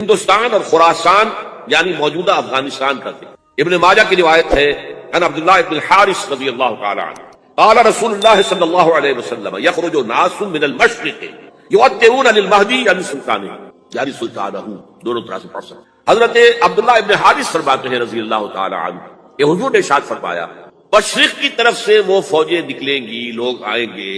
ہندوستان اور خراسان یعنی موجودہ افغانستان کا تھے۔ ابن ماجہ کی روایت ہے ان عبداللہ ابن الحارث رضی اللہ تعالی عنہ قال رسول اللہ صلی اللہ علیہ وسلم یخرج ناس من المشرق یؤتون للمہدی یعنی سلطانہ یعنی سلطانہ، دونوں طرح سے پڑھ سکتے۔ حضرت عبداللہ ابن حارث فرماتے ہیں رضی اللہ تعالی عنہ کہ حضور نے ارشاد فرمایا مشرق کی طرف سے وہ فوجیں نکلیں گی، لوگ آئیں گے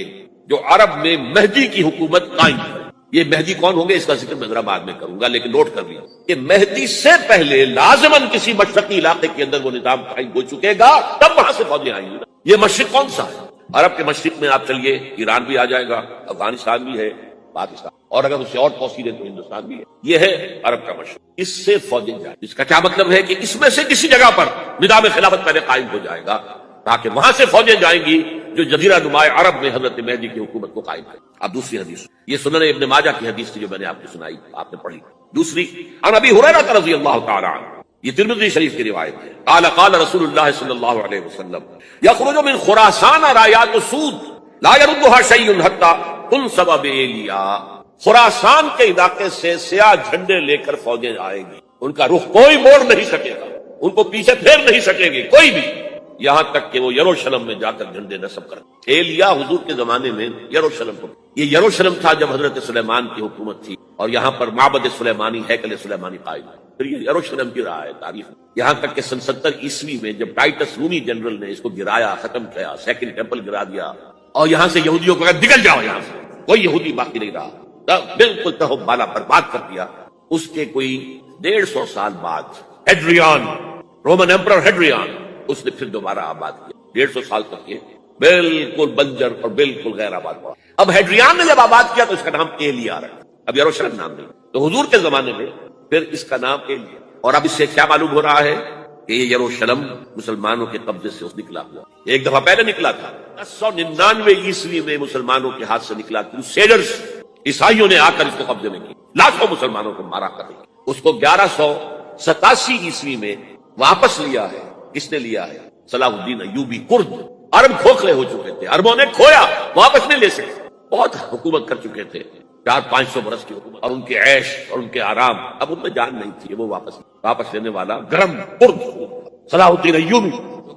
جو عرب میں مہدی کی حکومت قائم کریں۔ یہ مہدی کون ہوں گے اس کا ذکر میں ذرا بعد میں کروں گا، لیکن نوٹ کر لیا کہ مہدی سے پہلے لازماً کسی مشرقی علاقے کے اندر وہ نظام قائم ہو چکے گا، تب وہاں سے فوجیں آئیں گی۔ یہ مشرق کون سا ہے؟ عرب کے مشرق میں آپ چلیے ایران بھی آ جائے گا، افغانستان بھی ہے، پاکستان، اور اگر اس سے اور توسیع دیں تو ہندوستان بھی ہے۔ یہ ہے عرب کا مشرق، اس سے فوجیں جائیں۔ اس کا کیا مطلب ہے کہ اس میں سے کسی جگہ پر نظام خلافت پہلے قائم ہو جائے گا تاکہ وہاں سے فوجیں جائیں گی جو جزیرہ نما عرب میں حضرت مہدی کی حکومت کو قائم کرے۔ اب دوسری حدیث، یہ سنن ابن ماجہ کی حدیث تھی جو میں نے آپ کو سنائی، آپ نے پڑھی۔ دوسری عن ابی ہریرہ رضی اللہ تعالی عنہ، یہ ترمذی شریف کی روایت ہے، قال قال رسول اللہ صلی اللہ علیہ وسلم یخرج من خراسان رايات سود لا يردها شيء حتى تنصب بإيلیا۔ خراسان کے علاقے سے سیاہ جھنڈے لے کر فوجیں آئیں گی، ان کا رخ کوئی موڑ نہیں سکے گا، ان کو پیچھے پھیر نہیں سکے گی کوئی بھی، یہاں تک کہ وہ یروشلم میں جا کر جھنڈے نصب کر۔ ایلیا حضور کے زمانے میں یروشلم کو، یہ یروشلم تھا جب حضرت سلیمان کی حکومت تھی، اور یہاں پر معبد سلیمانی، ہیکل سلیمانی قائم ہے۔ پھر یہ یروشلم کی رہا ہے تاریخ، یہاں تک کہ سن 70 عیسوی میں جب ٹائٹس رومی جنرل نے اس کو گرایا، ختم کیا، سیکنڈ ٹیمپل گرا دیا، اور یہاں سے یہودیوں کو نکل جاؤ، یہاں سے کوئی یہودی باقی نہیں رہا، بالکل تہو بالا برباد کر دیا۔ اس کے کوئی 150 سال بعد ہیڈریان، رومن ایمپرر ہیڈریان، اس نے پھر دوبارہ آباد کیا، 150 سال تک یہ بالکل بنجر اور بالکل غیر آباد ہوا۔ اب ہیڈریان نے جب آباد کیا تو اس کا نام ایلیا رکھا، اب یروشلم نام نہیں۔ تو حضور کے زمانے میں پھر اس کا نام ایلیا، اور اب اس سے کیا معلوم ہو رہا ہے کہ یہ یروشلم مسلمانوں کے قبضے سے نکلا ہوا، ایک دفعہ پہلے نکلا تھا 1099 عیسوی میں مسلمانوں کے ہاتھ سے نکلا، کروسیڈرز عیسائیوں نے آ کر اس کو قبضے میں کی، لاکھوں مسلمانوں کو مارا کر اس کو 1187 عیسوی میں واپس لیا ہے۔ کس نے لیا ہے؟ صلاح الدین ایوبی کرد۔ عرب کھوکھلے ہو چکے تھے، عربوں نے کھویا، واپس نہیں لے سکے، بہت حکومت کر چکے تھے، 400-500 برس کی حکومت، اور ان کے عیش اور ان کے آرام اب ان میں جان نہیں تھی، وہ واپس لینے والا گرم کرد صلاح الدین ایوبی۔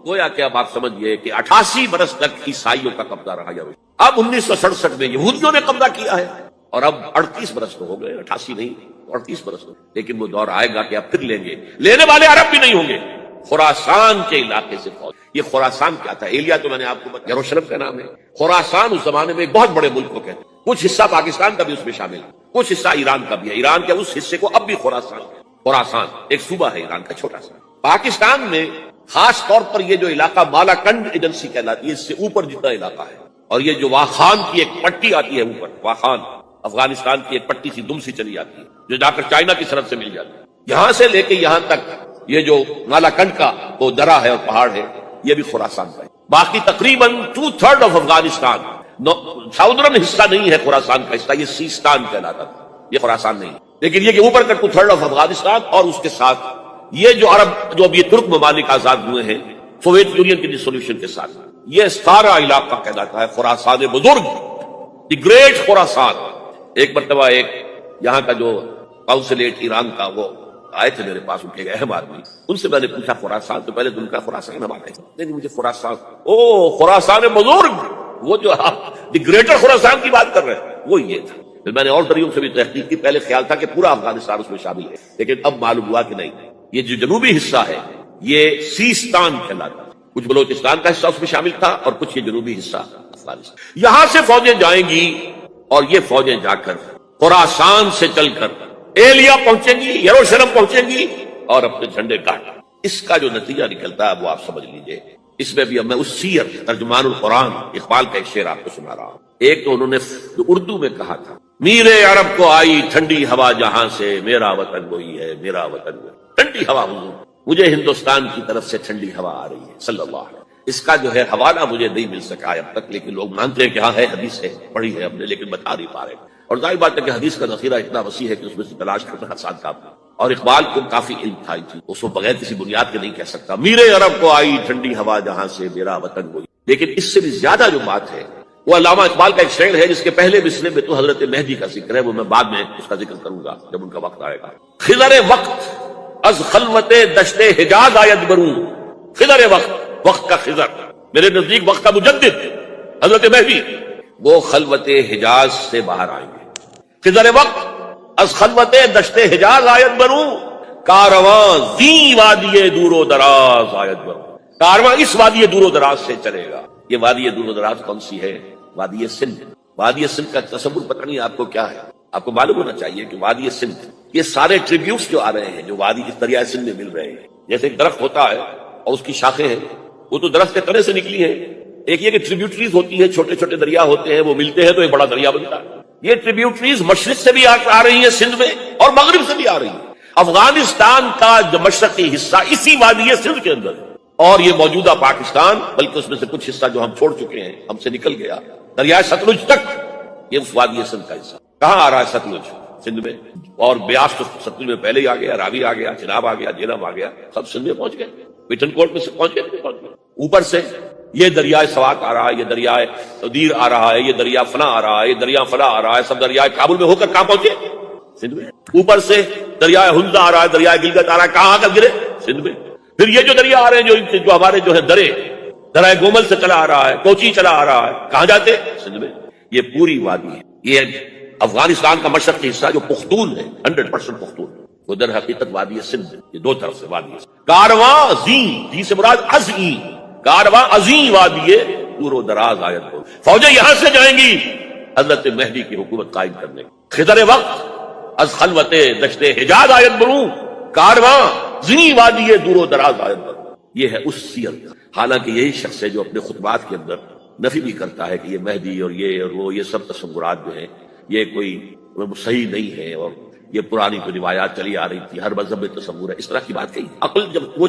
گویا کہ اب آپ سمجھئے کہ 88 برس تک عیسائیوں کا قبضہ رہا یروشلم، اب 1967 میں یہودیوں نے قبضہ کیا ہے، اور اب 38 برس تو ہو گئے، 88 نہیں 38 برس ہو گئے، لیکن وہ دور آئے گا کہ اب پھر لیں گے، لینے والے عرب بھی نہیں ہوں گے، خراسان کے علاقے سے فوج۔ یہ خراسان کیا تھا؟ ایلیا تو میں نے آپ کو بتایا یروشلم کا نام ہے۔ خراسان اس زمانے میں ایک بہت بڑے ملک کو کہتے ہیں، کچھ حصہ پاکستان کا بھی اس میں شامل ہے، کچھ حصہ ایران کا بھی ہے، ایران کے اس حصے کو اب بھی خراسان ہے۔ خراسان ایک صوبہ ہے ایران کا چھوٹا سا۔ پاکستان میں خاص طور پر یہ جو علاقہ مالا کنڈ ایجنسی کہلاتی ہے، اس سے اوپر جتنا علاقہ ہے، اور یہ جو واخان کی ایک پٹی آتی ہے اوپر، واخان افغانستان کی ایک پٹی سی دم سی چلی جاتی ہے جو جا کر چائنا کی سرحد سے مل جاتی ہے، یہاں سے لے کے یہاں تک یہ جو مالا کنڈ کا وہ درہ ہے اور پہاڑ ہے، یہ بھی خراسان کا ہے۔ باقی تقریباً 2/3 آف افغانستان، ساؤدرن حصہ نہیں ہے خراسان کا حصہ، یہ سیستان کہلاتا تھا، یہ خراسان نہیں، لیکن یہ کہ اوپر کا 2/3 آف افغانستان، اور اس کے ساتھ یہ جو عرب جو اب یہ ترک ممالک آزاد ہوئے ہیں سوویت یونین کی ڈسولوشن کے ساتھ، یہ سارا علاقہ کہلاتا ہے خراسان بزرگ، دی گریٹ خراسان۔ ایک مرتبہ ایک یہاں کا جو قونسلیٹ ایران کا وہ آئے تھے میرے پاس، ان کے اہم آدمی، ان سے میں نے پوچھا خراسان، تو پہلے ان کا خراسان ہمارا ہے، نہیں مجھے خراسان، او خراسان بزرگ، وہ جو آپ دی گریٹر خراسان کی بات کر رہے ہیں وہ یہ تھا۔ پھر میں نے اور طریقوں سے بھی تحقیق کی، پہلے خیال تھا کہ پورا افغانستان اس میں شامل ہے، لیکن اب معلوم ہوا کہ نہیں، یہ جو جنوبی حصہ ہے یہ سیستان کہلاتا ہے، کچھ بلوچستان کا حصہ اس میں شامل تھا اور کچھ یہ جنوبی حصہ افغانستان۔ یہاں سے فوجیں جائیں گی، اور یہ فوجیں جا کر خراسان سے چل کر ایلیا پہنچیں گی، یروشلم پہنچیں گی، اور اپنے جھنڈے گاڑ۔ اس کا جو نتیجہ نکلتا ہے وہ آپ سمجھ لیجئے۔ اس میں بھی اب میں اس سیر ترجمان القرآن اقبال کا ایک شعر آپ کو سنا رہا ہوں۔ ایک تو انہوں نے جو اردو میں کہا تھا، میرے عرب کو آئی ٹھنڈی ہوا جہاں سے، میرا وطن وہی ہے، میرا وطن وہی۔ ٹھنڈی ہوا حضور، مجھے ہندوستان کی طرف سے ٹھنڈی ہوا آ رہی ہے صلی اللہ علیہ وسلم۔ اس کا جو ہے حوالہ مجھے نہیں مل سکا اب تک، لیکن لوگ مانتے ہیں کہ ہاں ہے، حدیث ہے، پڑھی ہے ہم نے، لیکن بتا نہیں پا رہے۔ اور ظاہر بات ہے کہ حدیث کا ذخیرہ اتنا وسیع ہے کہ اس میں سے تلاش کرنا آسان کام ہے، اور اقبال کو کافی علم تھا ان چیزوں، اس کو بغیر کسی بنیاد کے نہیں کہہ سکتا، میرے عرب کو آئی ٹھنڈی ہوا جہاں سے، میرا وطن وہی۔ لیکن اس سے بھی زیادہ جو بات ہے وہ علامہ اقبال کا ایک شعر ہے جس کے پہلے مصرے میں تو حضرت مہدی کا ذکر ہے، وہ میں بعد میں اس کا ذکر کروں گا جب ان کا وقت آئے گا۔ خضر وقت از خلوت دشت حجاز آید بروں، خضر وقت کا خضر، میرے نزدیک وقت کا مجدد حضرت مہدی، وہ خلوت حجاز سے باہر آئیں گے۔ خضر وقت از خلوت دشت حجاز آید بروں، کارواں زی وادی دور و دراز آید بروں، کارواں اس وادی دور و دراز سے چلے گا۔ یہ وادی دور و دراز کون سی ہے؟ وادی سندھ۔ وادی سندھ کا تصور پتہ نہیں آپ کو کیا ہے، آپ کو معلوم ہونا چاہیے کہ وادی سندھ، یہ سارے ٹریبیوٹس جو آ رہے ہیں جو وادی اس دریائے سندھ میں مل رہے ہیں، جیسے ایک درخت ہوتا ہے اور اس کی شاخیں ہیں، وہ تو درخت کے تنے سے نکلی ہیں۔ ایک یہ کہ ٹریبیوٹریز ہوتی ہیں، چھوٹے چھوٹے دریا ہوتے ہیں، وہ ملتے ہیں تو ایک بڑا دریا بنتا ہے۔ یہ ٹریبیوٹریز مشرق سے بھی آ رہی ہیں سندھ میں اور مغرب سے بھی آ رہی ہیں۔ افغانستان کا جو مشرقی حصہ اسی وادی سندھ کے اندر ہے، اور یہ موجودہ پاکستان، بلکہ اس میں سے کچھ حصہ جو ہم چھوڑ چکے ہیں، ہم سے نکل گیا دریائے ستلج تک، یہ اس وادی سندھ کا حصہ۔ کہاں آ رہا ہے ستلج؟ سندھ میں، اور بیاس تو ستلج میں پہلے ہی آ گیا، راوی آ گیا، چناب آ گیا، جہلم آ گیا، سب سندھ میں پہنچ گئے، پیٹن کوٹ میں سے پہنچ گئے۔ اوپر سے یہ دریائے سوات آ رہا ہے، یہ دریائے دیر آ رہا ہے، یہ دریا فنا آ رہا ہے، یہ دریا فلا آ رہا ہے، سب دریائے کابل میں ہو کر کہاں پہنچے؟ سندھ میں۔ اوپر سے دریائے ہنزا آ رہا ہے، دریائے گلگت آ رہا ہے، کہاں آ کر گرے؟ سندھ میں۔ پھر یہ جو دریا آ رہے ہیں جو ہمارے جو ہے دریا گومل سے چلا آ رہا ہے، کوچی چلا آ رہا ہے، کہاں جاتے؟ سندھ میں۔ یہ پوری وادی ہے، یہ افغانستان کا مشرقی حصہ جو پختون ہے، 100% پختون، وہ در حقیقت وادی سندھ ہے۔ یہ دو طرف سے وادی ہے۔ کارواں زی سے مراد ازیں، کارواں ازیں وادی دور و دراز آیت کو، فوجیں یہاں سے جائیں گی حضرت مہدی کی حکومت قائم کرنے۔ خضر وقت از خلوت دشت حجاز آیت بروں، کارواں زنی وادی دور و دراز آیت بروں۔ یہ ہے اس سیرت۔ حالانکہ یہی شخص ہے جو اپنے خطبات کے اندر نفی بھی کرتا ہے کہ یہ مہدی اور وہ یہ سب تصورات جو ہیں یہ کوئی صحیح نہیں ہے، اور یہ پرانی کوئی روایات چلی آ رہی تھی، ہر مذہب میں تصور ہے، اس طرح کی بات کہی۔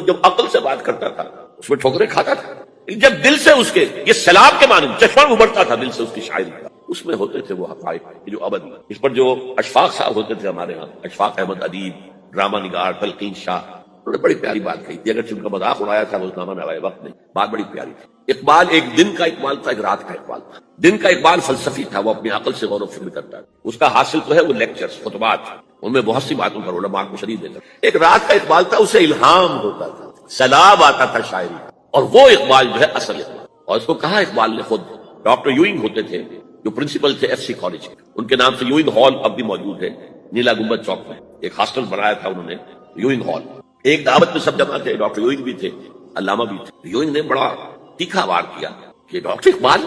جب عقل سے بات کرتا تھا اس میں ٹھوکریں کھاتا تھا، جب دل سے اس کے یہ سیلاب کے معنی چشمہ ابھرتا تھا دل سے اس کی شاعری کا، اس میں ہوتے تھے وہ حقائق جو ابدی۔ اس پر جو اشفاق صاحب ہوتے تھے ہمارے ہاں، اشفاق احمد ادیب، ڈرامہ نگار تلقین شاہ، انہوں نے بڑی پیاری بات کہی تھی، اگرچہ ان کا مذاق اڑایا تھا روزنامہ نوائے وقت میں، بات بڑی پیاری تھی۔ اقبال ایک دن کا اقبال تھا، ایک رات کا اقبال تھا۔ دن کا اقبال فلسفی تھا، وہ اپنی عقل سے غور و فکر کرتا تھا، اس کا حاصل تو ہے وہ لیکچرز، خطبات، ان میں بہت سی باتوں پر علماء کو شدید دیتا۔ ایک رات کا اقبال تھا، اسے الہام ہوتا تھا، سیلاب آتا تھا شاعری کا، اور وہ اقبال جو ہے اصل اقبال۔ اور اس کو کہا اقبال نے خود، ڈاکٹر یوئنگ ہوتے تھے جو پرنسپل تھے ایف سی کالج کے، ان کے نام سے یوئنگ ہال اب بھی موجود ہے نیلا گنبد چوک میں، ایک ہاسٹل بنایا تھا انہوں نے، یوئنگ ہال۔ ایک دعوت میں سب جمع تھے، ڈاکٹر یوئنگ بھی تھے، علامہ بھی تھے۔ یوئنگ نے بڑا تیکھا وار کیا کہ ڈاکٹر اقبال،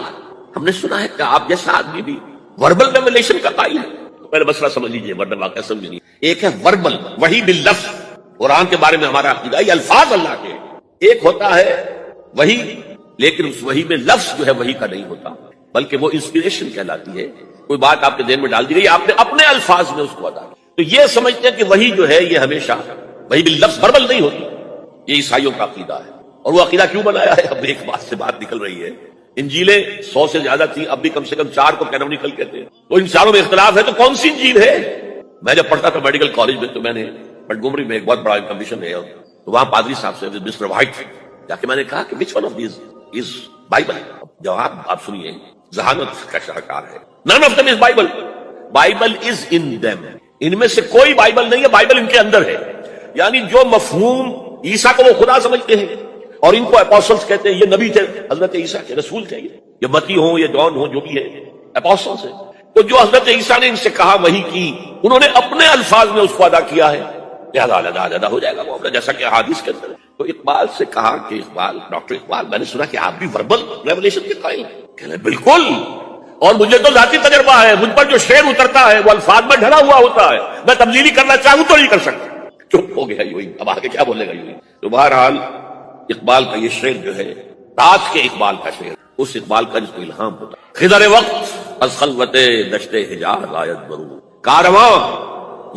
ہم نے سنا ہے کہ آپ جیسا آدمی بھی وربل ریویلیشن کا قائل ہے۔ پہلے مسئلہ سمجھ لیجیے، ورنہ واقعہ سمجھ لیجیے۔ ایک ہے وربل، وحی باللفظ، قرآن کے بارے میں ہمارا عقیدہ، یہ الفاظ اللہ کے۔ ایک ہوتا ہے وحی، لیکن اس وحی میں لفظ جو ہے وحی کا نہیں ہوتا، بلکہ وہ انسپریشن کہلاتی ہے۔ کوئی بات آپ کے ذہن میں ڈال دی گئی، آپ نے اپنے الفاظ میں اس کو ادا کیا، تو یہ سمجھتے ہیں کہ وحی جو ہے یہ ہمیشہ وحی باللفظ وربل نہیں ہوتی۔ یہ عیسائیوں کا عقیدہ ہے، اور وہ عقیدہ کیوں بنایا ہے؟ اب ایک بات سے بات نکل رہی ہے، انجیلیں 100 سے زیادہ تھی، اب بھی کم سے کم 4 کو کینونیکل کہتے ہیں، تو ان چاروں میں اختلاف ہے، تو کون سی انجیل ہے؟ میں جب پڑھتا تھا میڈیکل کالج میں، تو میں نے بٹگومری میں ایک بہت بڑا کمیشن ہے، تو وہاں پادری صاحب سے مسٹر وائٹ جا کے میں نے کہا کہ which one of these is Bible? جواب آپ سنیے، ذہانت کا شاہکار ہے، none of them is Bible, Bible is in them، ان میں سے کوئی بائبل نہیں ہے، بائبل ان کے اندر ہے۔ یعنی جو مفہوم عیسیٰ کو وہ خدا سمجھتے ہیں، اور ان کو اپوسٹلز کہتے ہیں، یہ نبی تھے حضرت عیسیٰ کے، رسول تھے، یہ متی ہوں یا جان ہوں، جو بھی ہے اپوسٹلز ہیں۔ تو جو حضرت عیسیٰ نے ان سے کہا وہی کی، انہوں نے اپنے الفاظ میں اس کو ادا کیا ہے، لہذا ادا ہو جائے گا معاملہ، جیسا کہ احادیث کے اندر ہے۔ تو اقبال سے کہا کہ اقبال، ڈاکٹر اقبال، میں نے سنا کہ آپ بھی وربل ریولیشن کے قائل ہیں۔ کہنے بالکل، اور مجھے تو ذاتی تجربہ ہے، مجھ پر جو شعر اترتا ہے وہ الفاظ میں ڈھلا ہوا ہوتا ہے، میں تبدیلی کرنا چاہوں تو نہیں کر سکتا۔ چپ ہو گیا یوئی، اب آگے کیا بولے گا یوئی؟ تو بہرحال اقبال کا یہ شعر جو ہے رات کے اقبال کا شعر، اس اقبال کا جس کو الہام ہوتا ہے۔ خضر وقت از خلوت دشت حجاز آیت برو، کارواں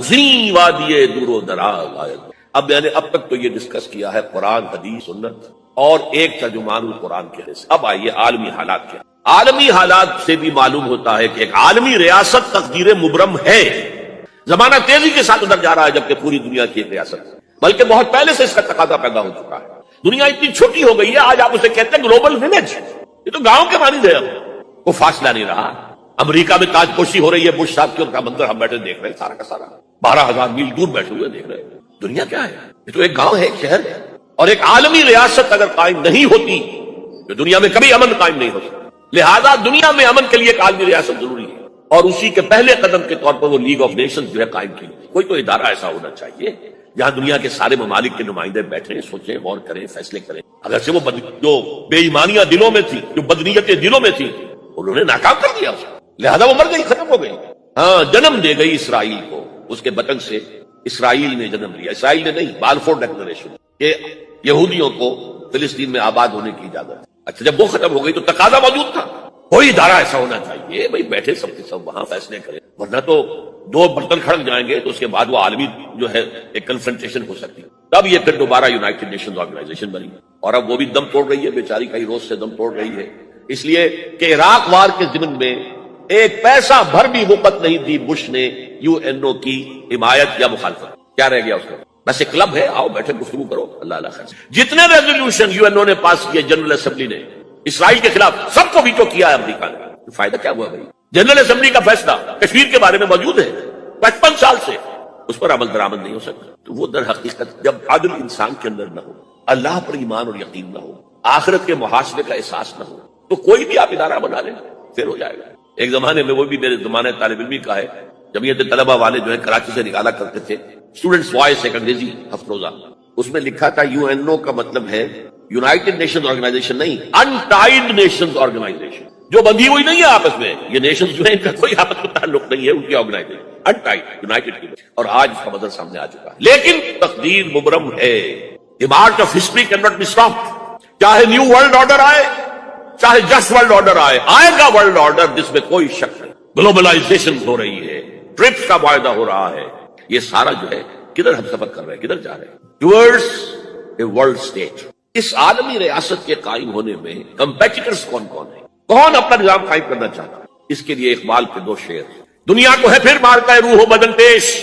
زی وادی دور و دراز آیت برو۔ اب میں نے اب تک تو یہ ڈسکس کیا ہے قرآن، حدیث، سنت اور ایک ترجمان القرآن کے حصے۔ اب آئیے عالمی حالات کے۔ عالمی حالات سے بھی معلوم ہوتا ہے کہ ایک عالمی ریاست تقدیر مبرم ہے۔ زمانہ تیزی کے ساتھ ادھر جا رہا ہے، جبکہ پوری دنیا کی ایک ریاست ہے، بلکہ بہت پہلے سے اس کا تقاضا پیدا ہو چکا ہے۔ دنیا اتنی چھوٹی ہو گئی ہے، آج آپ اسے کہتے ہیں گلوبل ولیج، یہ تو گاؤں کے مانند ہے۔ وہ فاصلہ نہیں رہا. امریکہ میں تاج پوشی ہو رہی ہے بش صاحب کی، ان کا منظر ہم بیٹھے دیکھ رہے ہیں، سارا کا سارا 12,000 میل دور بیٹھے ہوئے دیکھ رہے ہیں. دنیا کیا ہے؟ یہ تو ایک گاؤں ہے، ایک شہر ہے. اور ایک عالمی ریاست اگر قائم نہیں ہوتی تو دنیا میں کبھی امن قائم نہیں ہو سکتا. لہذا دنیا میں امن کے لیے ایک عالمی ریاست ضروری ہے، اور اسی کے پہلے قدم کے طور پر وہ لیگ آف نیشنز جو ہے قائم کی. کوئی تو ادارہ ایسا ہونا چاہیے جہاں دنیا کے سارے ممالک کے نمائندے بیٹھیں، سوچیں، غور کریں، فیصلے کریں. اگر سے وہ جو بے ایمانیاں دلوں میں تھی، جو بدنیتیں دلوں میں تھی، انہوں نے ناکام کر دیا اسے. لہذا وہ مر گئی، ختم ہو گئی. ہاں، جنم دے گئی اسرائیل کو. اس کے بطن سے اسرائیل نے جنم لیا. اسرائیل نے نہیں، بالفور ڈکلریشن کہ یہودیوں کو فلسطین میں آباد ہونے کی اجازت. اچھا، جب وہ ختم ہو گئی تو تقاضا موجود تھا، کوئی ادارہ ایسا ہونا چاہیے بھائی بیٹھے سب کے سب وہاں فیصلے کریں، ورنہ تو دو برتن کھڑک جائیں گے تو اس کے بعد وہ عالمی جو ہے ایک کنفرنٹیشن ہو سکتی. تب یہ پھر دوبارہ یونائٹڈ نیشنز آرگنائزیشن بنی، اور اب وہ بھی دم توڑ رہی ہے، بیچاری کئی روز سے دم توڑ رہی ہے. اس لیے کہ عراق وار کے ضمن میں ایک پیسہ بھر بھی وقت نہیں دی بش نے یو این او کی حمایت یا مخالفت. کیا رہ گیا اس کا؟ بس ایک کلب ہے، آؤ بیٹھے گفتگو کرو، اللہ اللہ خیر. جتنے ریزولوشن یو این او نے پاس کیے جنرل اسمبلی نے اسرائیل کے خلاف، سب کو ویٹو کیا ہے امریکہ نے. فائدہ کیا ہوا بھائی؟ جنرل اسمبلی کا فیصلہ کشمیر کے بارے میں موجود ہے 55 سال سے، اس پر عمل درآمد نہیں ہو سکتا. تو وہ در حقیقت جب عدل انسان کے اندر نہ ہو، اللہ پر ایمان اور یقین نہ ہو، آخرت کے محاسبے کا احساس نہ ہو، تو کوئی بھی آپ ادارہ بنا لیں پھر ہو جائے گا. ایک زمانے میں، وہ بھی میرے زمانے طالب علمی کا ہے، جمعیت طلبہ والے جو ہے کراچی سے نکالا کرتے تھے اسٹوڈنٹس وائس، ایک انگریزی ہفت روزہ، اس میں لکھا تھا یو این او کا مطلب ہے یونائٹڈ نیشنز آرگنائزیشن نہیں، انٹائڈ نیشنز آرگنائزیشن. جو بندھی ہوئی نہیں ہے آپس میں، یہ نیشنز جو ہے ان کا کوئی آپس میں تعلق نہیں ہے، ان کی آرگنائزیشن انٹائڈ یونائٹڈ کی. اور آج اس کا مطلب سامنے آ چکا ہے. لیکن تقدیر مبرم ہے، the march of history can not be stopped. چاہے نیو ورلڈ آرڈر آئے، چاہے جسٹ ورلڈ آرڈر آئے گا ورلڈ آرڈر جس میں کوئی شک نہیں. گلوبلائزیشن ہو رہی ہے، ٹرپس کا معاہدہ ہو رہا ہے، یہ سارا جو ہے کدھر ہم سفر کر رہے ہیں، کدھر جا رہے ہیں؟ Towards a world state. اس عالمی ریاست کے قائم ہونے میں کمپیٹیٹرز کون کون ہیں؟ کون اپنا نظام قائم کرنا چاہتا ہے؟ اس کے لیے اقبال کے 2 شعر. دنیا کو ہے پھر مارکہ روح و بدن پیش،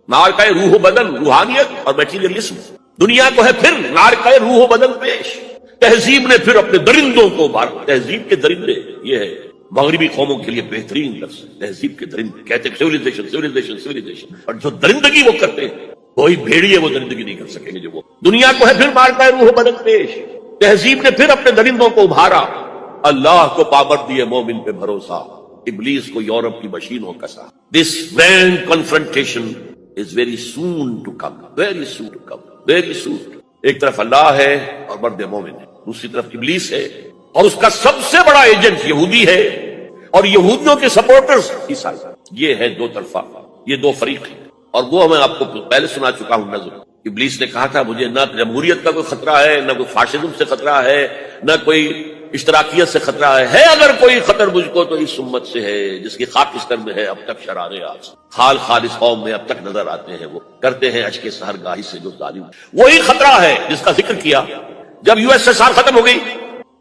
مارکہ روح و بدن روحانیت اور میٹیریلزم. دنیا کو ہے پھر مارکہ روح و بدن پیش. تہذیب نے پھر اپنے درندوں کو مارا. تہذیب کے درندے، یہ ہے مغربی قوموں کے لیے بہترین لفظ. تہذیب کے درندے کہتے ہیں سیویلائزیشن سیویلائزیشن سیویلائزیشن، اور جو درندگی وہ کرتے ہیں کوئی بھیڑیے وہ درندگی نہیں کر سکیں گے. جو وہ دنیا کو ہے پھر مارکہ روح و بدن پیش. تہذیب نے پھر اپنے درندوں کو ابھارا. اللہ کو پابند دیے مومن پہ بھروسہ، ابلیس کو یورپ کی مشینوں کسا. This grand confrontation is very soon to come, very soon to come, very soon. ایک طرف اللہ ہے اور مرد مومن ہے، دوسری طرف ابلیس ہے اور اس کا سب سے بڑا ایجنٹ یہودی ہے، اور یہودیوں کے سپورٹرز عیسائی. یہ ہے دو طرفہ، یہ 2 فریق ہیں. اور وہ میں آپ کو پہلے سنا چکا ہوں نظر. ابلیس نے کہا تھا مجھے نہ جمہوریت کا کوئی خطرہ ہے، نہ کوئی فاشزم سے خطرہ ہے، نہ کوئی اشتراکیت سے خطرہ ہے اگر کوئی خطر مجھ کو تو اس امت سے ہے جس کی خاکستر میں ہے اب تک شرارے آج خال خالص قوم میں اب تک نظر آتے ہیں، وہ کرتے ہیں اشک سحرگاہی سے جو ظالم. وہی خطرہ ہے جس کا ذکر کیا جب یو ایس ایس آر ختم ہو گئی،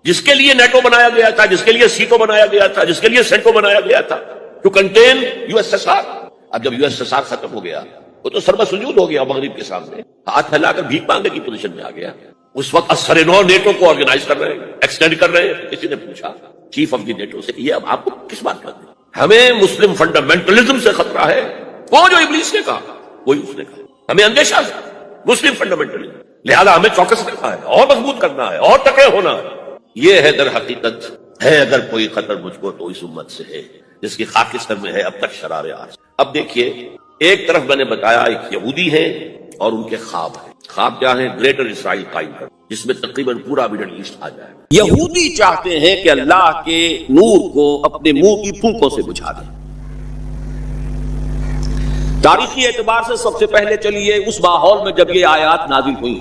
جس کے لیے نیٹو بنایا گیا تھا، جس کے لیے سیٹو بنایا گیا تھا، جس کے لیے سینٹو بنایا گیا تھا to contain U S S R. اب جب یو ایس ایس آر ختم ہو گیا وہ تو سربت سجود ہو گیا مغرب کے سامنے، ہاتھ پھیلا کر بھیک مانگنے کی پوزیشن میں آ گیا. اس وقت اثر نو نیٹو کو آرگنائز کر رہے ہیں، ایکسٹینڈ کر رہے ہیں. کسی نے پوچھا چیف آف دی نیٹو سے یہ اب آپ کو کس بات کا دیں؟ ہمیں مسلم فنڈامنٹلزم سے خطرہ ہے، وہ جو ابلیس نے کہا وہی اس نے کہا. ہمیں اندیشہ ہے مسلم فنڈامنٹلزم، لہذا ہمیں چوکس رکھنا ہے اور مضبوط کرنا ہے اور تکے ہونا ہے. یہ ہے در حقیقت ہے اگر کوئی خطر مجھ کو تو اس امت سے ہے جس کی خاکستر میں ہے اب تک شرارے آج. اب دیکھیے ایک طرف میں نے بتایا ایک یہودی ہے اور ان کے خواب ہیں. خواب کیا ہے؟ گریٹر اسرائیل قائم کر جس میں تقریباً پورا مڈل ایسٹ آ جائے. یہودی چاہتے ہیں کہ اللہ کے نور کو اپنے منہ کی پھونکوں سے بجھا دیں. تاریخی اعتبار سے سب سے پہلے چلیے اس ماحول میں جب یہ آیات نازل ہوئی،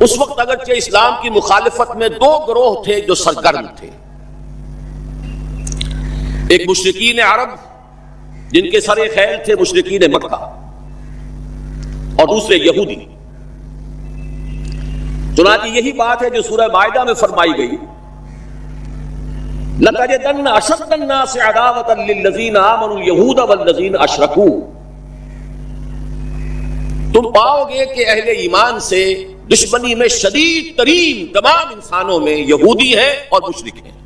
اس وقت اگرچہ اسلام کی مخالفت میں 2 گروہ تھے جو سرگرم تھے. ایک مشرکین عرب جن کے سر خیل تھے مشرکین مکہ، اور دوسرے یہودی. چنانچہ یہی بات ہے جو سورہ مائدہ میں فرمائی گئی، لَتَجِدَنَّ أَشَدَّ النَّاسِ عَدَاوَةً لِلَّذِينَ آمَنُوا الْيَهُودَ وَالَّذِينَ أَشْرَكُوا. تم پاؤ گے کہ اہل ایمان سے دشمنی میں شدید ترین تمام انسانوں میں یہودی ہیں اور مشرک ہیں.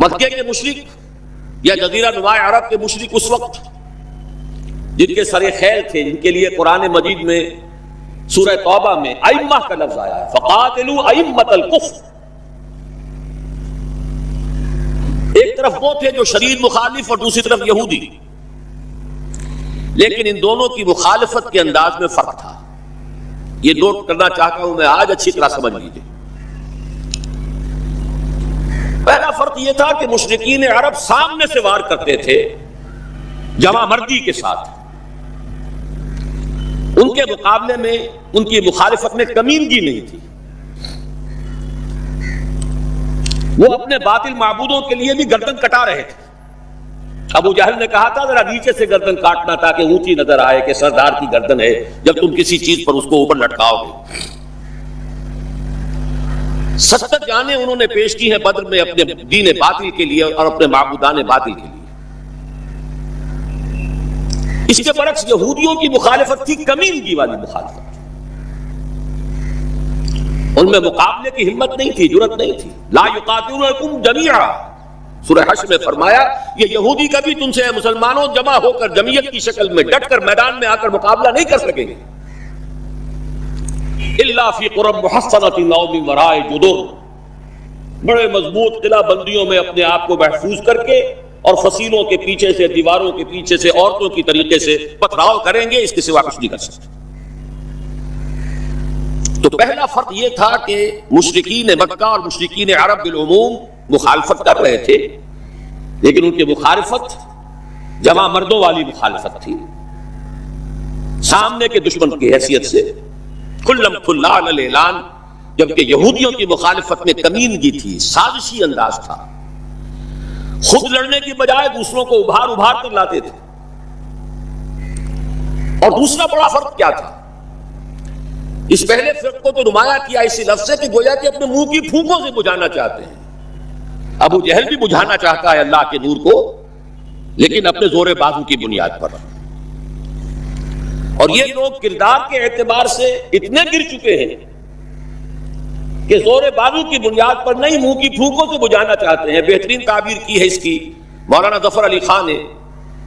مکے کے مشرک یا جزیرہ نما عرب کے مشرک اس وقت جن کے سر خیل تھے، جن کے لیے قرآن مجید میں سورہ توبہ میں ائمہ کا لفظ آیا ہے، فقاتلوا ائمۃ الکفر. ایک طرف وہ تھے جو شدید مخالف اور دوسری طرف یہودی، لیکن ان دونوں کی مخالفت کے انداز میں فرق تھا. یہ نوٹ کرنا چاہتا ہوں میں آج، اچھی طرح سمجھ لیجیے. پہلا فرق یہ تھا کہ مشرکین عرب سامنے سے وار کرتے تھے جمع مردی کے ساتھ. ان کے مقابلے میں ان کی مخالفت میں کمینگی نہیں تھی. وہ اپنے باطل معبودوں کے لیے بھی گردن کٹا رہے تھے. ابو جہل نے کہا تھا ذرا نیچے سے گردن کاٹنا تاکہ اونچی نظر آئے کہ سردار کی گردن ہے جب تم کسی چیز پر اس کو اوپر لٹکاؤ گے. 70 جانیں انہوں نے پیش کی ہیں بدر میں اپنے دین باطل کے لیے اور اپنے معبودان باطل کے لیے. اس کے برعکس یہودیوں کی مخالفت تھی کمینگی والی مخالفت. ان میں مقابلے کی ہمت نہیں تھی، جرأت نہیں تھی. لا یقاتلونکم جمیعا، سورہ حشر میں فرمایا یہ یہودی کبھی تم سے مسلمانوں جمع ہو کر جمعیت کی شکل میں ڈٹ کر میدان میں آ کر مقابلہ نہیں کر سکیں گے. الا فی قرى محصنۃ او من وراء جدر، بڑے مضبوط قلعہ بندیوں میں اپنے آپ کو محفوظ کر کے اور فصیلوں کے پیچھے سے، دیواروں کے پیچھے سے، عورتوں کی طریقے سے پتھراؤ کریں گے، اس کے سوا کچھ نہیں کر سکتے. تو پہلا فرق یہ تھا کہ مشرکین مکہ اور مشرکین عرب بالعموم مخالفت کر رہے تھے، لیکن ان کی مخالفت جمع مردوں والی مخالفت تھی، سامنے کے دشمن کی حیثیت سے کلم کھلا اعلان. جبکہ یہودیوں کی مخالفت میں کمینگی تھی، سازشی انداز تھا. خود لڑنے کی بجائے دوسروں کو ابھار ابھار کر لاتے تھے. اور دوسرا بڑا فرق کیا تھا؟ اس پہلے فرق کو تو نمایاں کیا اسی لفظ سے کہ گویا کہ اپنے منہ کی پھونکوں سے بجھانا چاہتے ہیں. ابو جہل بھی بجھانا چاہتا ہے اللہ کے نور کو، لیکن اپنے زور بازو کی بنیاد پر. اور یہ لوگ کردار کے اعتبار سے اتنے گر چکے ہیں کہ زور بازو کی بنیاد پر نہیں، منہ کی پھونکوں سے بجھانا چاہتے ہیں. بہترین تعبیر کی ہے اس کی مولانا ظفر علی خان نے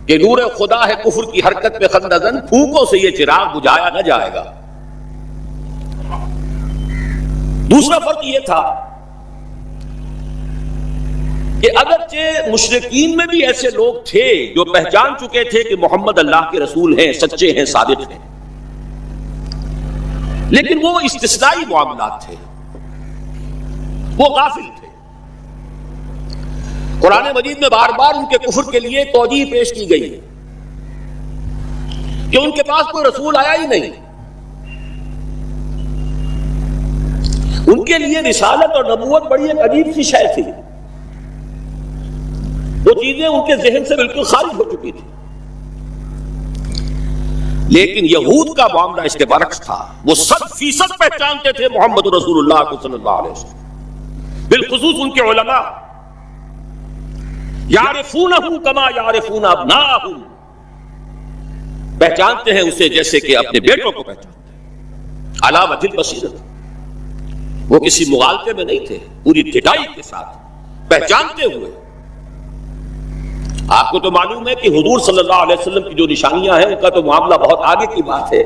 کہ نور خدا ہے کفر کی حرکت میں خندزن، پھونکوں سے یہ چراغ بجھایا نہ جائے گا. دوسرا فرق یہ تھا کہ اگرچہ مشرکین میں بھی ایسے لوگ تھے جو پہچان چکے تھے کہ محمد اللہ کے رسول ہیں، سچے ہیں، صادق ہیں، لیکن وہ استثنائی معاملات تھے، وہ غافل تھے. قرآن مجید میں بار بار ان کے کفر کے لیے توجیہ پیش کی گئی ہے کہ ان کے پاس کوئی رسول آیا ہی نہیں. ان کے لیے رسالت اور نبوت بڑی ایک عجیب سی شے تھی. وہ چیزیں ان کے ذہن سے بالکل خارج ہو چکی تھی. لیکن یہود کا معاملہ اس کے برعکس تھا. وہ 100% پہچانتے تھے محمد رسول اللہ کو صلی اللہ علیہ وسلم. بالخصوص ان کے علماء یعرفونہ کما یعرفون ابناءہم، پہچانتے ہیں اسے جیسے کہ اپنے بیٹوں کو پہچانتے ہیں. علی وجہ البصیرۃ، وہ کسی مغالطے میں نہیں تھے، پوری ڈٹائی کے ساتھ پہچانتے ہوئے. آپ کو تو معلوم ہے کہ حضور صلی اللہ علیہ وسلم کی جو نشانیاں ہیں ان کا تو معاملہ بہت آگے کی بات ہے.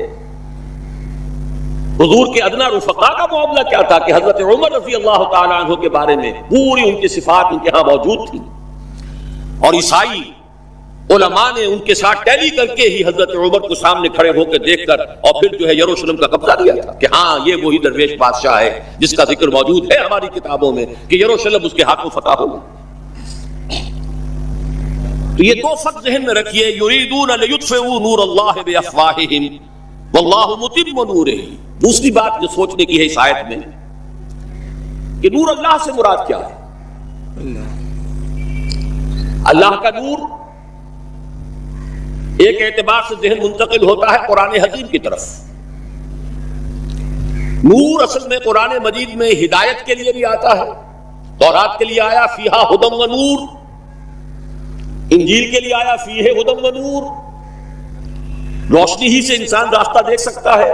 حضور کے ادنا رفقا کا معاملہ کیا تھا کہ حضرت عمر رضی اللہ تعالیٰ عنہ کے بارے میں پوری ان کی صفات ان کے ہاں موجود تھی، اور عیسائی علماء نے ان کے ساتھ ٹیلی کر کے ہی حضرت عمر کو سامنے کھڑے ہو کے دیکھ کر اور پھر جو ہے یروشلم کا قبضہ لیا تھا کہ ہاں یہ وہی درویش بادشاہ ہے جس کا ذکر موجود ہے ہماری کتابوں میں کہ یروشلم اس کے ہاتھوں فتح ہوگا. تو یہ دو فرق ذہن میں رکھیے، یریدون لیطفئوا نور اللہ بافواہہم واللہ متم نورہ. دوسری بات جو سوچنے کی ہے اس آیت میں کہ نور اللہ سے مراد کیا ہے؟ اللہ کا نور ایک اعتبار سے ذہن منتقل ہوتا ہے قرآن حکیم کی طرف. نور اصل میں قرآن مجید میں ہدایت کے لیے بھی آتا ہے. تورات کے لیے آیا فیہا ہدی و نور، انجیل کے لیے آیا فیہ ہدی و نور، روشنی ہی سے انسان راستہ دیکھ سکتا ہے.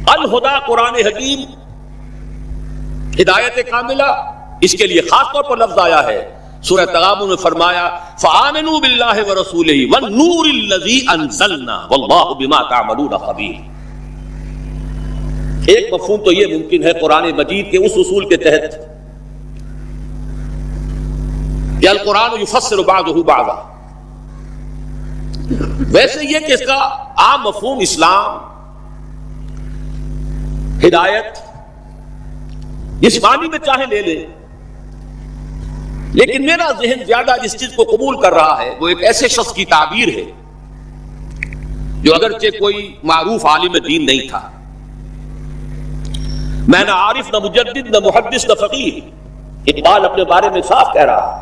الہدا قرآن حکیم ہدایت کاملہ، اس کے لیے خاص طور پر لفظ آیا ہے سورہ تغابن میں فرمایا فآمنوا باللہ ورسولہ والنور الذی انزلنا واللہ بما تعملون خبیر۔ ایک مفہوم تو یہ ممکن ہے قرآن مجید کے اس اصول کے تحت کہ القرآن یفسر بعضہ بعضا، ویسے یہ کہ اس کا عام مفہوم اسلام، ہدایت، جس معنی میں چاہے لے لے، لیکن میرا ذہن زیادہ جس چیز کو قبول کر رہا ہے وہ ایک ایسے شخص کی تعبیر ہے جو اگرچہ کوئی معروف عالم دین نہیں تھا، میں نہ عارف نہ مجدد نہ محدث نہ فقیہ، اقبال اپنے بارے میں صاف کہہ رہا ہے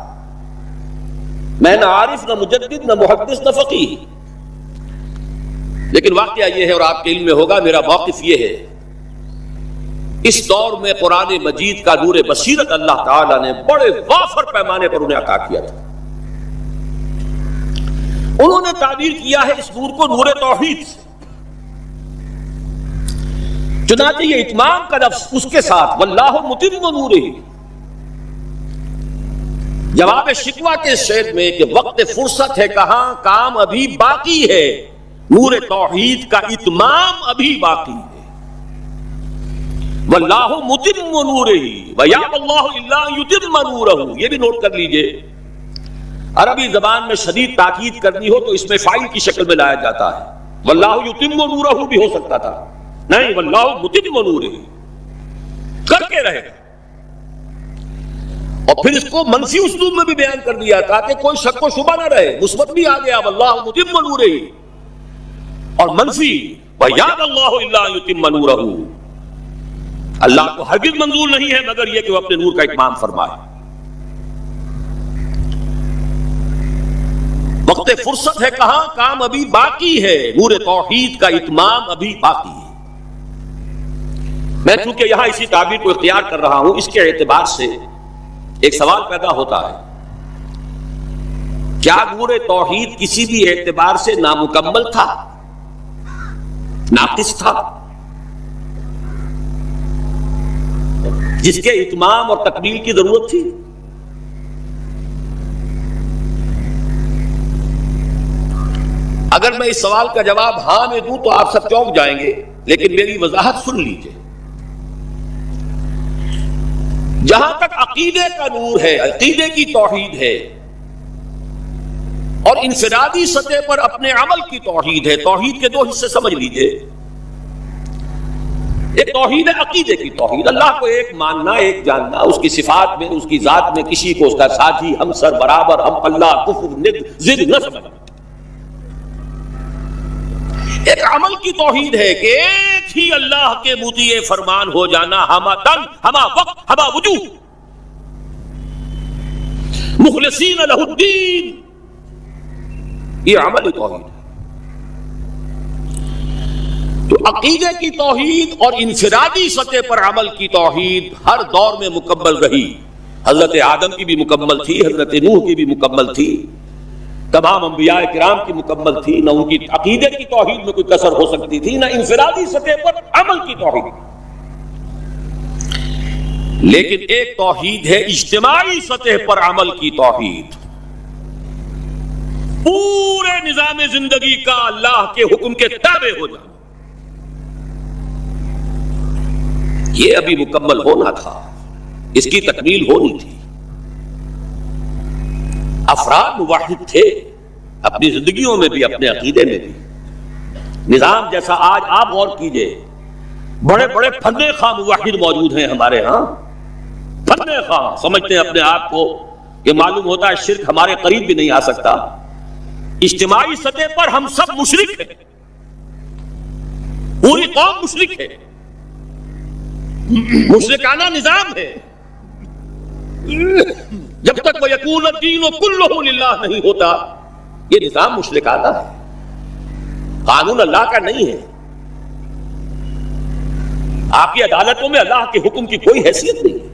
میں نہ عارف نہ مجدد نہ محدث نہ فقیہ، لیکن واقعہ یہ ہے اور آپ کے علم میں ہوگا، میرا موقف یہ ہے اس دور میں قرآن مجید کا نور بصیرت اللہ تعالیٰ نے بڑے وافر پیمانے پر انہیں عطا کیا تھا۔ انہوں نے تعبیر کیا ہے اس نور کو نور توحید سے، چنانچہ یہ اتمام کا لفظ اس کے ساتھ واللہ متم نورہ، جواب شکوہ کے شعر میں کہ وقت فرصت ہے کہاں، کام ابھی باقی ہے، نور توحید کا اتمام ابھی باقی ہے، واللہ متم نورہ ویأبی اللہ الا ان یتم نورہ۔ یہ بھی نوٹ کر لیجئے، عربی زبان میں شدید تاکید کرنی ہو تو اس میں فاعل کی شکل میں لایا جاتا ہے، واللہ یتم نورہ بھی ہو سکتا تھا، نہیں واللہ متم نورہ کر کے رہے گا، اور پھر اس کو منفی اسلوب میں بھی بیان کر دیا تاکہ کوئی شک و شبہ نہ رہے، مثبت بھی آ گیا واللہ متم نورہ، اور منفی ویأبی اللہ الا ان یتم نورہ، اللہ کو ہرگز منظور نہیں ہے مگر یہ کہ وہ اپنے نور کا اتمام فرمائے۔ وقت فرصت ہے کہاں، کام ابھی باقی ہے، نور توحید کا اتمام ابھی باقی ہے۔ میں چونکہ یہاں اسی تعبیر کو اختیار کر رہا ہوں، اس کے اعتبار سے ایک سوال پیدا ہوتا ہے، کیا نور توحید کسی بھی اعتبار سے نامکمل تھا، ناقص تھا، جس کے اتمام اور تکمیل کی ضرورت تھی؟ اگر میں اس سوال کا جواب ہاں میں دوں تو آپ سب چونک جائیں گے، لیکن میری وضاحت سن لیجئے۔ جہاں تک عقیدے کا نور ہے، عقیدے کی توحید ہے، اور انفرادی سطح پر اپنے عمل کی توحید ہے، توحید کے دو حصے سمجھ لیجئے، ایک توحید ہے عقیدے کی توحید، اللہ کو ایک ماننا، ایک جاننا، اس کی صفات میں، اس کی ذات میں کسی کو اس کا ساتھی، ہمسر، برابر، ہم اللہ، کفر، ند، ضد نہ سمجھنا۔ ایک عمل کی توحید ہے کہ ایک ہی اللہ کے مطیع فرمان ہو جانا، ہما تن، ہما وقت، ہما وجوہ، مخلصین لہ الدین، یہ عمل توحید ہے۔ تو عقیدے کی توحید اور انفرادی سطح پر عمل کی توحید ہر دور میں مکمل رہی، حضرت آدم کی بھی مکمل تھی، حضرت نوح کی بھی مکمل تھی، تمام انبیاء کرام کی مکمل تھی، نہ ان کی عقیدے کی توحید میں کوئی کسر ہو سکتی تھی، نہ انفرادی سطح پر عمل کی توحید۔ لیکن ایک توحید ہے اجتماعی سطح پر عمل کی توحید، پورے نظام زندگی کا اللہ کے حکم کے تابع ہو جانا، یہ ابھی مکمل ہونا تھا، اس کی تکمیل ہونی تھی۔ افراد موحد تھے اپنی زندگیوں میں بھی، اپنے عقیدے میں بھی۔ نظام جیسا آج آپ غور کیجئے، بڑے بڑے فن خواہ موحد موجود ہیں ہمارے ہاں، فن خواہ سمجھتے ہیں اپنے آپ کو کہ معلوم ہوتا ہے شرک ہمارے قریب بھی نہیں آ سکتا۔ اجتماعی سطح پر ہم سب مشرک ہیں، پوری قوم مشرک ہے، مشرکانہ نظام ہے۔ جب تک وہ یکون الدین کلہ للہ نہیں ہوتا، یہ نظام مشرکانہ ہے، قانون اللہ کا نہیں ہے۔ آپ کی عدالتوں میں اللہ کے حکم کی کوئی حیثیت نہیں ہے،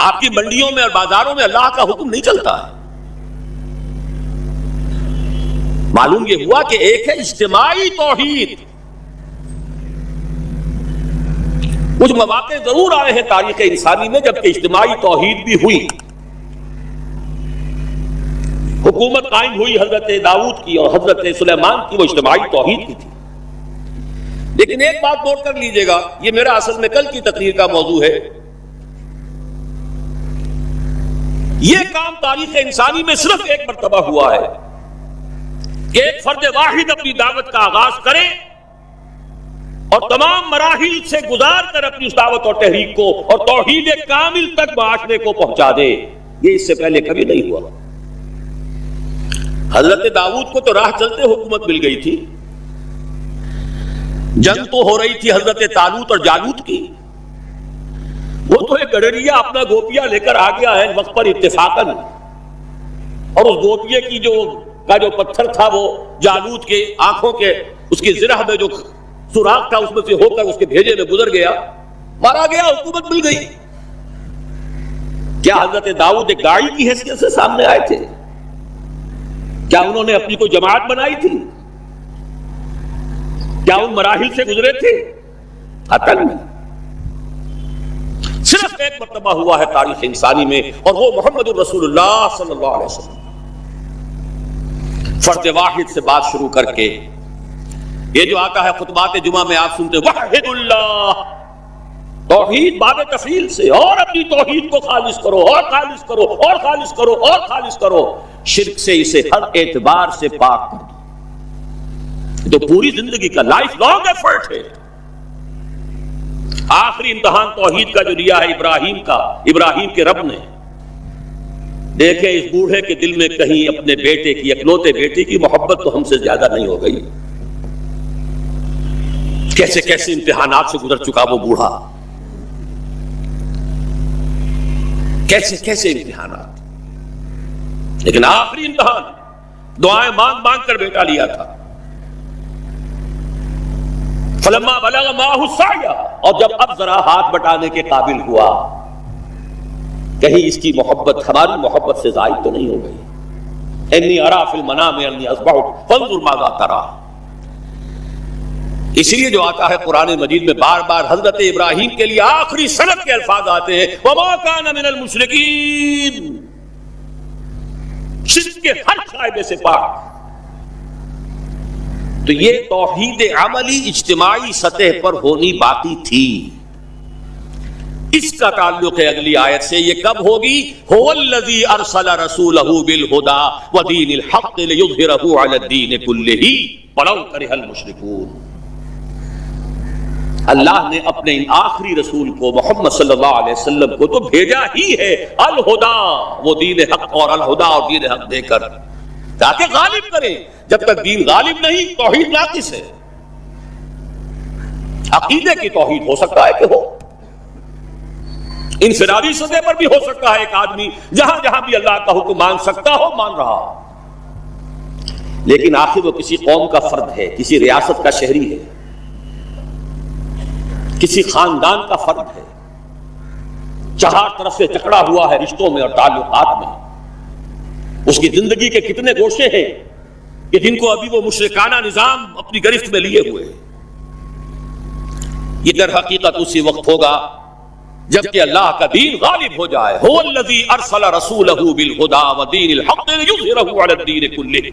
آپ کی منڈیوں میں اور بازاروں میں اللہ کا حکم نہیں چلتا ہے۔ معلوم یہ ہوا کہ ایک ہے اجتماعی توحید، کچھ مواقع ضرور آئے ہیں تاریخ انسانی میں جبکہ اجتماعی توحید بھی ہوئی، حکومت قائم ہوئی حضرت داؤد کی اور حضرت سلیمان کی، وہ اجتماعی توحید کی تھی۔ لیکن ایک بات نوٹ کر لیجئے گا، یہ میرا اصل میں کل کی تقریر کا موضوع ہے، یہ کام تاریخ انسانی میں صرف ایک مرتبہ ہوا ہے کہ ایک فرد واحد اپنی دعوت کا آغاز کرے اور تمام مراحل سے گزار کر اپنی اس دعوت اور تحریک کو اور توحید کامل تک معاشرے کو پہنچا دے۔ یہ اس سے پہلے کبھی نہیں ہوا۔ حضرت داؤد کو تو راہ چلتے حکومت مل گئی تھی، جنگ تو ہو رہی تھی حضرت طالوت اور جالوت کی، وہ تو ایک گڈریا اپنا گوپیا لے کر آ گیا ہے وقت پر اتفاقاً، اور اس گوپیے کی جو پتھر تھا وہ جالوت کے آنکھوں کے اس کی زرہ میں جو سوراخ تھا اس میں سے ہو کر اس کے بھیجے میں گزر گیا، مارا گیا، حکومت مل گئی۔ کیا حضرت داؤد ایک داعی کی حیثیت سے سامنے آئے تھے؟ کیا انہوں نے اپنی کوئی جماعت بنائی تھی؟ کیا ان مراحل سے گزرے تھے؟ قطعاً نہیں۔ صرف ایک مرتبہ ہوا ہے تاریخ انسانی میں، اور وہ محمد الرسول اللہ صلی اللہ علیہ وسلم، فرد واحد سے بات شروع کر کے یہ جو آتا ہے خطبات جمعہ میں آپ سنتے وحد اللہ، توحید باب تفصیل سے، اور اپنی توحید کو خالص کرو اور خالص کرو اور خالص کرو اور خالص کرو، شرک سے اسے ہر اعتبار سے پاک کر دو۔ تو پوری زندگی کا لائف لانگ ایفرٹ ہے۔ آخری امتحان توحید کا جو لیا ہے ابراہیم کے رب نے، دیکھیں اس بوڑھے کے دل میں کہیں اپنے بیٹے کی، اکلوتے بیٹے کی محبت تو ہم سے زیادہ نہیں ہو گئی؟ کیسے کیسے امتحانات سے گزر چکا وہ بوڑھا، کیسے کیسے امتحانات، لیکن آخری امتحان دعائیں مانگ مانگ کر بیٹا لیا تھا۔ فلما بلغ معه السعی، اور جب اب ذرا ہاتھ بٹانے کے قابل ہوا، کہیں اس کی محبت ہماری محبت سے زائد تو نہیں ہو گئی؟ انی ارا فی المنام انی اذبحک فانظر ماذا تری۔ اسی لیے جو آتا ہے قرآن مجید میں بار بار حضرت ابراہیم کے لیے آخری سند کے الفاظ آتے ہیں وما کان من المشرکین، شرک کے ہر شائبے سے پاک۔ تو یہ توحید عملی اجتماعی سطح پر ہونی باقی تھی۔ اس کا تعلق ہے اگلی آیت سے، یہ کب ہوگی؟ هو الذی ارسل رسولہ بالہدی ودین الحق لیظہرہ علی الدین کلہ ولو کرہ المشرکون۔ اللہ نے اپنے ان آخری رسول کو محمد صلی اللہ علیہ وسلم کو تو بھیجا ہی ہے الہدا، وہ دین حق اور الہدا اور دین حق دے کر تاکہ غالب کرے۔ جب تک دین غالب نہیں توحید ناقص ہے۔ عقیدے کی توحید ہو سکتا ہے کہ ہو، انفرادی سطح پر بھی ہو سکتا ہے، ایک آدمی جہاں جہاں بھی اللہ کا حکم مان سکتا ہو مان رہا ہو، لیکن آخر وہ کسی قوم کا فرد ہے، کسی ریاست کا شہری ہے، کسی خاندان کا فرد ہے، چار طرف سے جکڑا ہوا ہے رشتوں میں اور تعلقات میں۔ اس کی زندگی کے کتنے گوشے ہیں کہ جن کو ابھی وہ مشرکانہ نظام اپنی گرفت میں لیے ہوئے ہیں۔ یہ در حقیقت اسی وقت ہوگا جبکہ اللہ کا دین غالب ہو جائے۔ هو الذی ارسل رسولہ بالہدی ودین الحق لیظہرہ علی الدین کلہ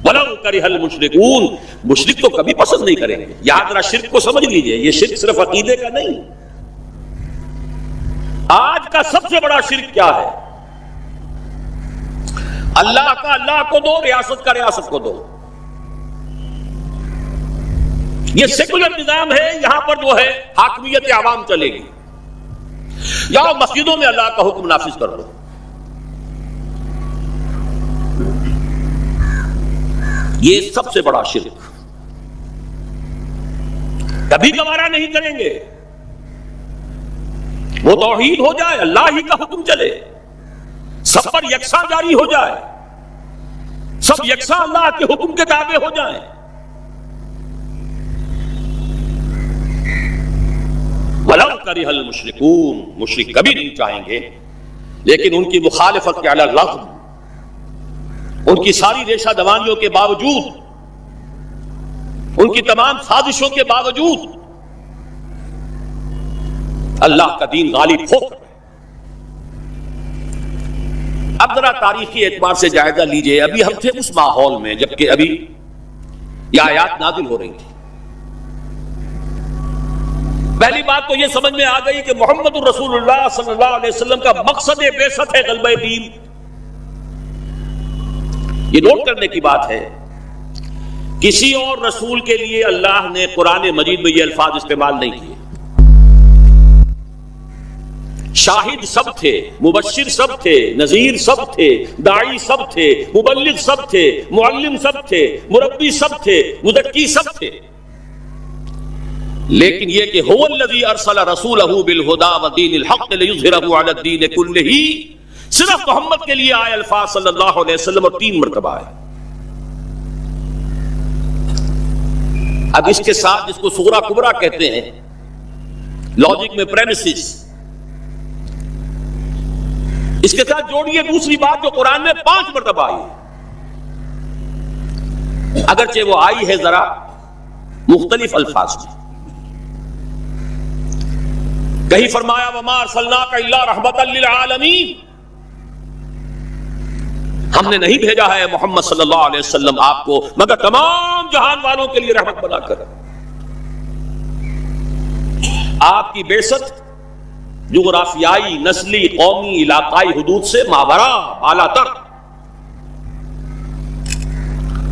ولو کرہ المشرکون۔ مشرک تو کبھی پسند نہیں کریں گے۔ یاد رہا شرک کو سمجھ لیجئے، یہ شرک صرف عقیدے کا نہیں۔ آج کا سب سے بڑا شرک کیا ہے؟ اللہ کا اللہ کو دو، ریاست کا ریاست کو دو۔ یہ سیکولر نظام ہے، یہاں پر جو ہے حاکمیت عوام چلے گی، یا مسجدوں میں اللہ کا حکم نافذ کر دو۔ یہ سب سے بڑا شرک، کبھی گوارا نہیں کریں گے۔ وہ توحید ہو جائے، اللہ ہی کا حکم چلے، سب پر یکساں جاری ہو جائے، سب یکساں اللہ کے حکم کے تابع ہو جائیں۔ وَلَوْ كَرِهَ الْمُشْرِكُونَ، مشرک کبھی نہیں چاہیں گے، لیکن ان کی مخالفت کے علی الرغم، ان کی ساری ریشہ دوانیوں کے باوجود، ان کی تمام سازشوں کے باوجود اللہ کا دین غالب ہو کر۔ اب ذرا تاریخی اعتبار سے جائزہ لیجئے، ابھی ہم تھے اس ماحول میں جبکہ ابھی یہ آیات نازل ہو رہی تھی۔ پہلی بات تو یہ سمجھ میں آ گئی کہ محمد الرسول اللہ صلی اللہ علیہ وسلم کا مقصد بعثت ہے غلبہ دین۔ یہ نوٹ کرنے کی بات ہے، کسی اور رسول کے لیے اللہ نے قرآن مجید میں یہ الفاظ استعمال نہیں کیے۔ شاہد سب تھے، مبشر سب تھے، نذیر سب تھے، داعی سب تھے، مبلغ سب تھے، معلم سب تھے، مربی سب تھے، مزکی سب تھے، لیکن یہ کہ هو الذی ارسل رسولہ بالہدی ودین الحق لیظہرہ علی الدین کلہ، صرف محمد کے لیے آئے الفاظ صلی اللہ علیہ وسلم اور 3 مرتبہ ہے۔ اب اس کے ساتھ جس کو صغرا کبرا کہتے ہیں لاجک میں پریمیسز، اس کے ساتھ جوڑیے دوسری بات جو قرآن میں 5 مرتبہ آئی، اگرچہ وہ آئی ہے ذرا مختلف الفاظ میں۔ کہیں فرمایا وما ارسلناک الا رحمۃ للعالمین، ہم نے نہیں بھیجا ہے محمد صلی اللہ علیہ وسلم آپ کو مگر تمام جہان والوں کے لیے رحمت بنا کر۔ آپ کی بعثت جغرافیائی، نسلی، قومی، علاقائی حدود سے ماورا بالا تر۔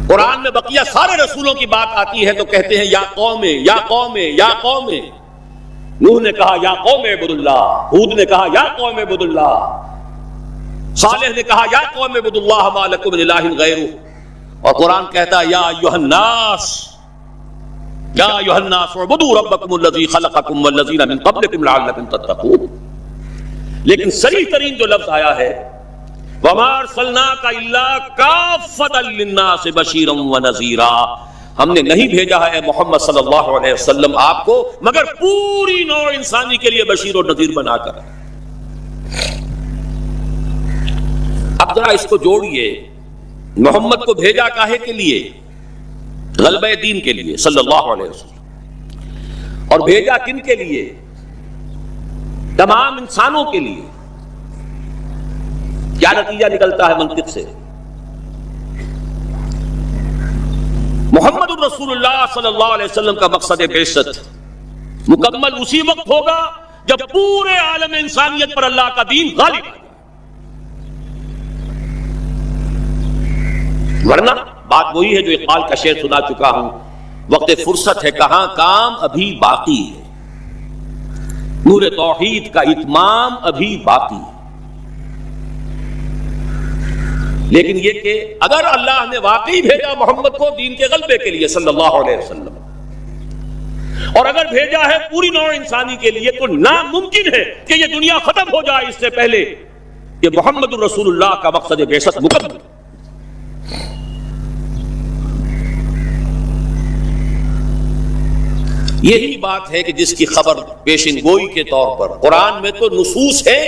قرآن میں بقیہ سارے رسولوں کی بات آتی ہے تو کہتے ہیں یا قوم یا قوم یا قوم۔ نوح نے کہا یا قوم اعبدوا اللہ، ہود نے کہا یا قوم اعبدوا اللہ، صالح نے کہا یا قوم اعبدوا اللہ ما لکم من الہ غیرہ، اور قرآن کہتا ہے یا ایھا الناس یا ایھا الناس اعبدوا ربکم الذی خلقکم والذین من قبلکم لعلکم تتقون۔ لیکن صریح ترین جو لفظ آیا ہے وما ارسلناک الا کافۃ للناس بشیرا ونذیرا، ہم نے نہیں بھیجا ہے محمد صلی اللہ علیہ وسلم آپ کو مگر پوری نوع انسانی کے لیے بشیر و نذیر بنا کر۔ اب ذرا اس کو جوڑیے، محمد کو بھیجا کاہے کے لیے؟ غلبہ دین کے لیے صلی اللہ علیہ وسلم، اور بھیجا کن کے لیے؟ تمام انسانوں کے لیے۔ کیا نتیجہ نکلتا ہے منطق سے؟ محمد الرسول اللہ صلی اللہ علیہ وسلم کا مقصد بعثت مکمل اسی وقت ہوگا جب پورے عالم انسانیت پر اللہ کا دین غالب آئے، ورنہ بات وہی ہے جو اقبال کا شعر سنا چکا ہوں، وقت فرصت ہے کہاں کام ابھی باقی ہے، نور توحید کا اتمام ابھی باقی ہے۔ لیکن یہ کہ اگر اللہ نے واقعی بھیجا محمد کو دین کے غلبے کے لیے صلی اللہ علیہ وسلم، اور اگر بھیجا ہے پوری نوع انسانی کے لیے، تو ناممکن ہے کہ یہ دنیا ختم ہو جائے اس سے پہلے کہ محمد الرسول اللہ کا مقصد بعثت مکمل۔ یہی بات ہے کہ جس کی خبر پیشن گوئی کے طور پر قرآن میں تو نصوص ہے،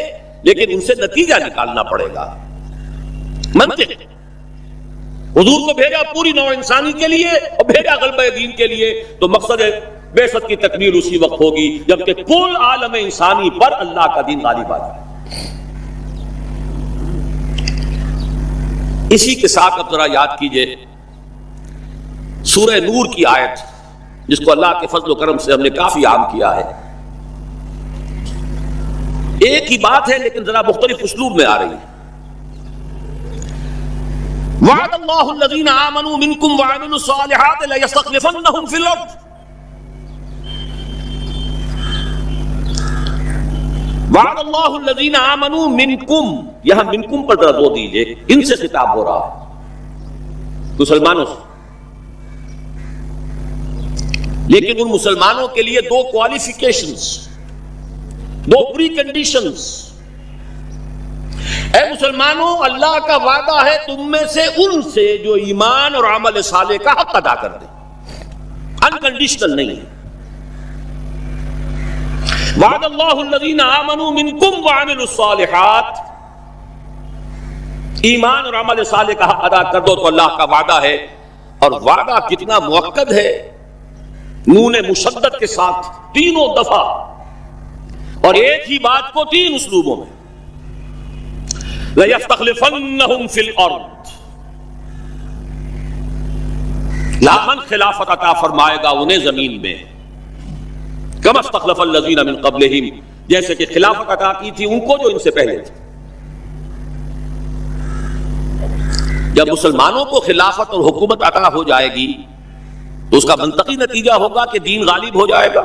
لیکن ان سے نتیجہ نکالنا پڑے گا۔ منطق، حضور کو بھیجا پوری نوع انسانی کے لیے اور بھیجا غلبہ دین کے لیے، تو مقصد بعثت کی تکمیل اسی وقت ہوگی جبکہ کل عالم انسانی پر اللہ کا دین غالب آ جائے۔ اسی کے ساتھ اب ذرا یاد کیجئے سورہ نور کی آیت، جس کو اللہ کے فضل و کرم سے ہم نے کافی عام کیا ہے۔ ایک ہی بات ہے لیکن ذرا مختلف اسلوب میں آ رہی ہے۔ وعد اللہ الذین آمنوا منکم وعملوا الصالحات لیستخلفنہم فی الارض، وعد اللہ الذین آمنوا منکم، یہاں منکم پر ذرا زور دیجئے، ان سے خطاب ہو رہا ہے مسلمانوں سے، لیکن ان مسلمانوں کے لیے 2 کوالیفیکیشنز، 2 پری کنڈیشنز۔ اے مسلمانوں، اللہ کا وعدہ ہے تم میں سے ان سے جو ایمان اور عمل صالح کا حق ادا کر دیں، انکنڈیشنل نہیں ہے۔ وعد اللہ الذین آمنوا منکم وعملوا الصالحات، ایمان اور عمل صالح کا حق ادا کر دو تو اللہ کا وعدہ ہے، اور وعدہ کتنا مؤکد ہے، نون مشدد کے ساتھ 3 دفعہ، اور ایک ہی بات کو 3 اسلوبوں میں، لَيَسْتَخْلِفَنَّهُمْ فِي الْأَرْضِ، لامن خلافت عطا فرمائے گا انہیں زمین میں، كَمَا اسْتَخْلَفَ الَّذِينَ مِن قَبْلِهِمْ، جیسے کہ خلافت عطا کی تھی ان کو جو ان سے پہلے تھے۔ جب مسلمانوں کو خلافت اور حکومت عطا ہو جائے گی تو اس کا منطقی نتیجہ ہوگا کہ دین غالب ہو جائے گا،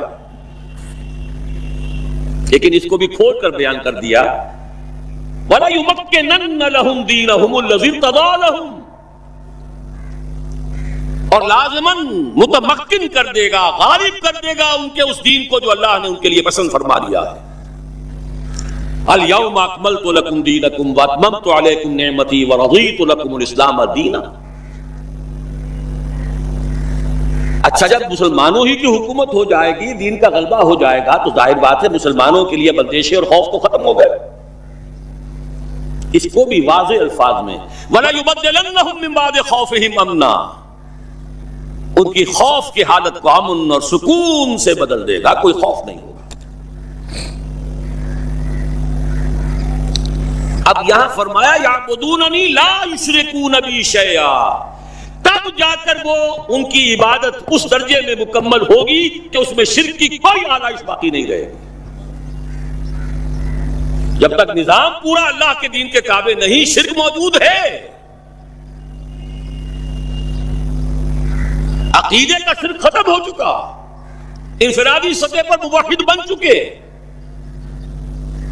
لیکن اس کو بھی کھول کر بیان کر دیا، وَلَا يُمَكِّنَنَّ لَهُمْ دِينَهُمُ الَّذِي ارْتَضَىٰ لَهُمْ، اور لازماً متمکن کر دے گا، غالب کر دے گا ان کے اس دین کو جو اللہ نے ان کے لیے پسند فرما دیا ہے۔ الْيَوْمَ أَكْمَلْتُ لَكُمْ دِينَكُمْ وَأَتْمَمْتُ عَلَيْكُمْ نِعْمَتِي وَرَضِيتُ لَكُمُ الْإِسْلَامَ دِينًا۔ اچھا، جب مسلمانوں ہی کی حکومت ہو جائے گی، دین کا غلبہ ہو جائے گا، تو ظاہر بات ہے مسلمانوں کے لیے بندشیں اور خوف تو ختم ہو گئے۔ اس کو بھی واضح الفاظ میں وَلَا يُبَدِّلَنَّهُم مِّن بَعْدِ خَوْفِهِمْ أَمْنًا، ان کی خوف کی حالت کو امن اور سکون سے بدل دے گا، کوئی خوف نہیں ہوگا۔ اب یہاں فرمایا یعبدوننی لا یشرکون بی شیئا، تب جا کر وہ ان کی عبادت اس درجے میں مکمل ہوگی کہ اس میں شرک کی کوئی آلائش باقی نہیں رہے گی۔ جب تک نظام پورا اللہ کے دین کے تابع نہیں، شرک موجود ہے، عقیدے کا شرک ختم ہو چکا، انفرادی سطح پر موحد بن چکے،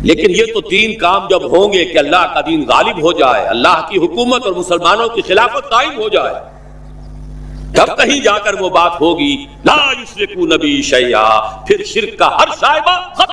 لیکن یہ تو 3 کام جب ہوں گے کہ اللہ کا دین غالب ہو جائے، اللہ کی حکومت اور مسلمانوں کی خلافت قائم ہو جائے، تب کہیں جا کر وہ بات ہوگی لا یشرکون بی شیئا، پھر شرک کا ہر شائبہ ختم۔